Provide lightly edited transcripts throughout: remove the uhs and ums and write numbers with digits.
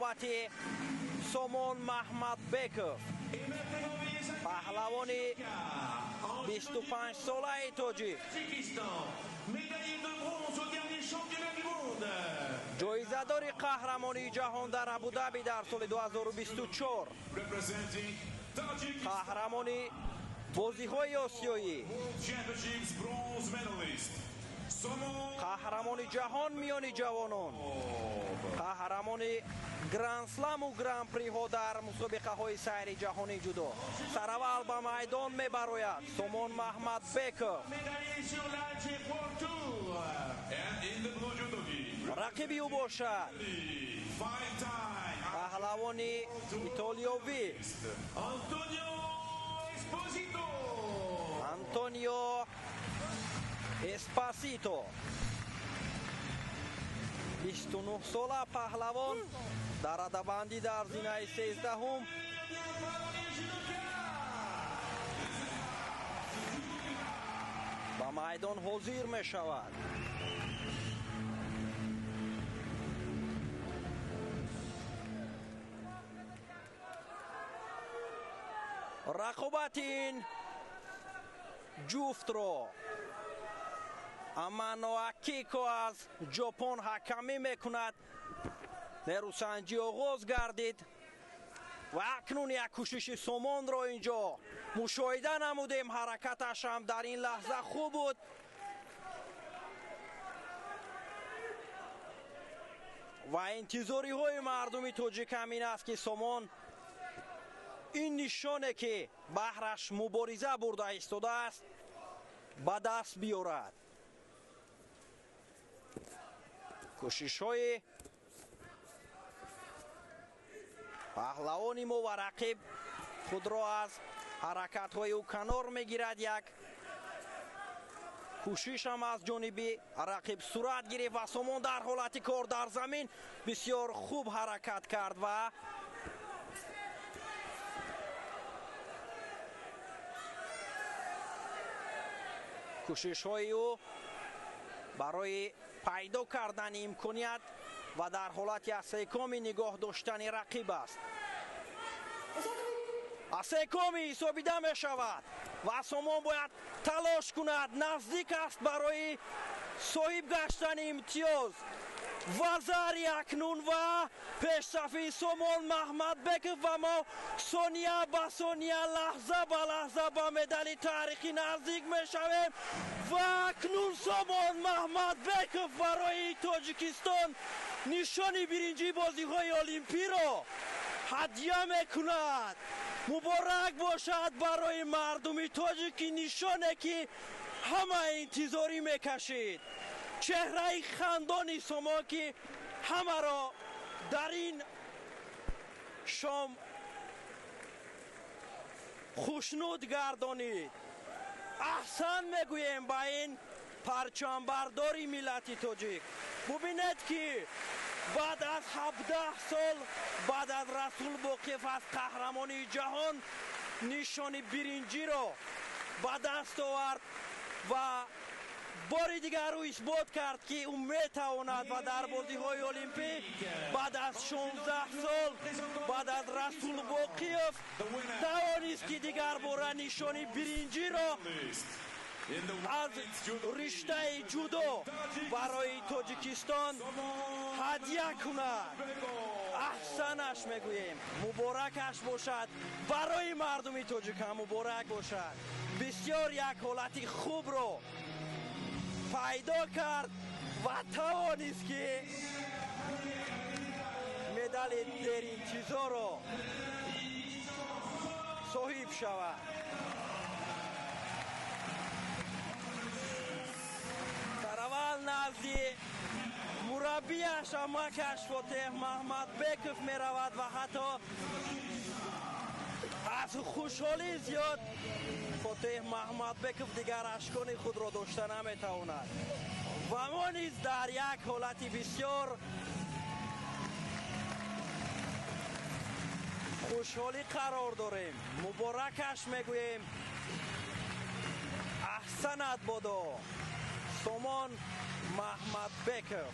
رقابت سامان محمدبکov پهلوانی 25 ساله تاجیک جایزه‌دار قهرمانی جهان در ابودابی در سال 2024 قهرمانی بازی‌های آسیایی قهرمانی جهان میانی جوانان قهرمانی گرند سلام و گرند پری ها در مسابقه های سیری جهانی جدا سراول به میدان میبراید سامان محمدبکov رقیبی او باشد پهلوانی ایتالیایی آنتونیو اسپاسیتو 29 ساله پهلوان در رده‌بندی در زینه 13 به میدان حاضر می شود. رقابت این جفت را امانو اکیکو از ژاپن حکمی میکند. نیروسنجی آغاز گردید و اکنون یک کوشش سامان را اینجا مشاهده نمودیم. حرکتش هم در این لحظه خوب بود. و انتظاری های مردمی تاجیک همین است که سامان این نشانه که بهرش مبارزه برده ایستاده است به دست بیارد. کوشش های پهلوانی ما و رقیب خود را از حرکت های او کنار میگیرد. یک کوشش هم از جانب رقیب صورت گرفت و سامان در حالت کار در زمین بسیار خوب حرکت کرد و کوشش های او برای پیدا کردن امکانیت و در حالت استحکامی نگاه داشتن رقیب است. استحکامی حسابیده می شود و سامان باید تلاش کند. نزدیک است برای صاحب گشتن امتیاز. وزاری اکنون و پیشرفت سامان محمدبکov و ما ثانیه به ثانیه لحظه به لحظه به مدال تاریخی نزدیک می شویم و اکنون سامان محمدبکov برای تاجیکستان نشان برنجی بازی های المپی را هدیه می کند. مبارک باشد برای مردم تاجیک، نشانه که همه انتظاری می کشید. چهره خندانی سامان که همه را در این شام خوشنود گردانید. احسن میگوییم با این پرچم برداری ملت تاجیک. ببینید که بعد از 17 سال بعد از رسول باقیف از قهرمانی جهان نشان برنجی را به دست آورد و باری دیگر او اثبات کرد که او میتواند و در بازی های المپی بعد از 16 سال بعد از رسول باقیف توانست که دیگر باره نشان برنجی را از رشته جودو برای تاجیکستان هدیه کند. احسنش میگوییم، مبارکش باشد برای مردم تاجیک هم مبارک باشد. بسیار یک حالت خوب رو پیدا کرد و توانست که مدال در چیزا رو صاحب شود. سراول نزدی مربیش امکش فاتح محمدبکov می رود و حتی از خوشحالی زیاد فاتح محمدبکov دیگر اشکان خود را داشته نمیتواند و ما نیز در یک حالت بسیار خوشحالی قرار داریم. مبارکش میگوییم. احسنت بادا سامان محمدبکov.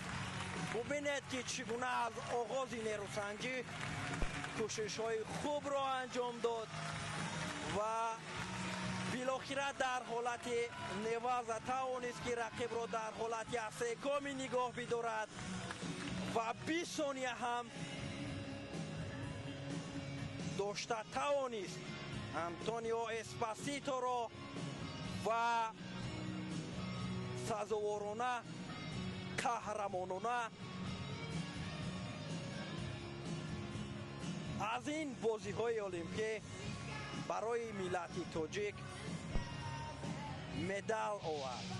ببینید که چگونه از آغاز نیروسنجی کوشش‌های خوب را انجام داد و بالاخره در حالت نواز توانست که رقیب را در حالت استحکامی نگاه بدارد و 20 ثانیه هم داشته توانست انتونیو اسپاسیتو را و سزاوارانه قهرمانانه از این بازی های المپیک برای ملت تاجیک مدال آورد.